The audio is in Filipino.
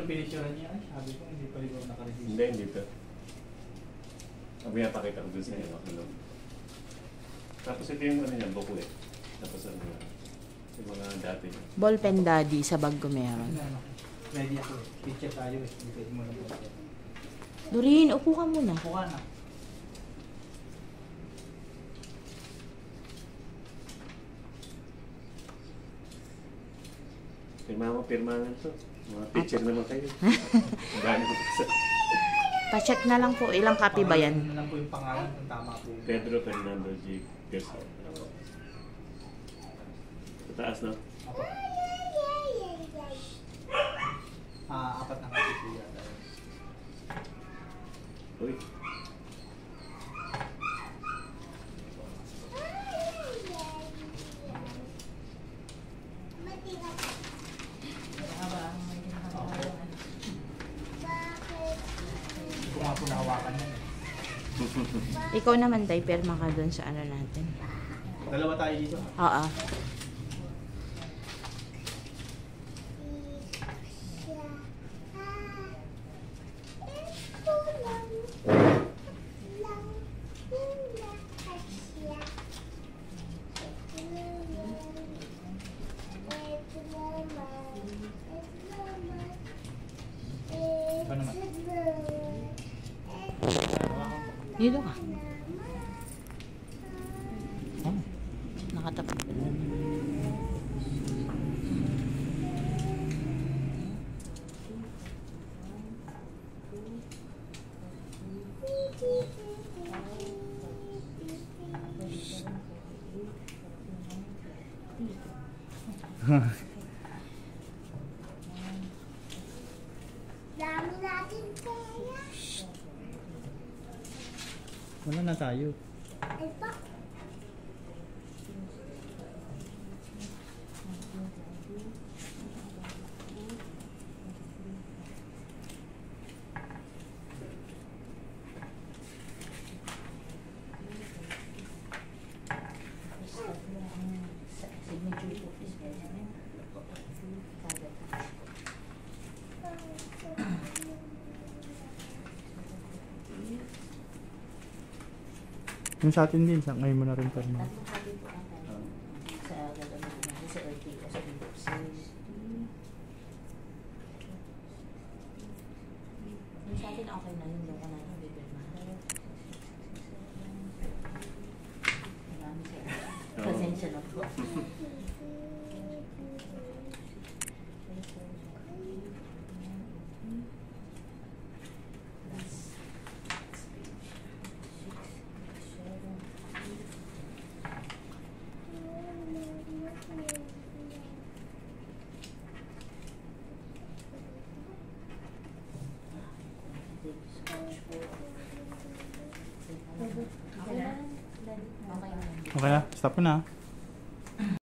nung pinicturean niya, ay, sabi ko, hindi pa rin ako nakaregister. Hindi, hindi to. Ang pinapakita ko dun sa iyo, ano. Tapos ito yung ano niya, buko eh. Tapos ano na, yung mga dati niya. Ballpen daddy sa bag ko meron. Ready ako eh. Picture tayo eh. Hindi pwede mo na po. Doreen, upo ka muna. Upo ka na. Pirma to. Mga picture naman kayo. Gano'n ko sa... Pa-check na lang po. Ilang copy ba yan? Pangalan na lang po yung pangalan kung tama po. Pedro Fernando G. Gerson. Sa taas, no? Apo. Apat na kasi siya. Uy. Hindi ko nga po nahawakan yan. Ikaw naman, Day, perma ka dun sa ano natin. Dalawa tayo dito. Oo. Ito naman. Dito ka. Oh. Nakatapat. Dami natin pera. Wala na tayo. Ito. Yung sa atin din, sa ngayon mo na rin pa rin. Yung sa atin okay na yung loko natin bibirma. Marami sir. Pasensya na po. Okay na? Stop ko na.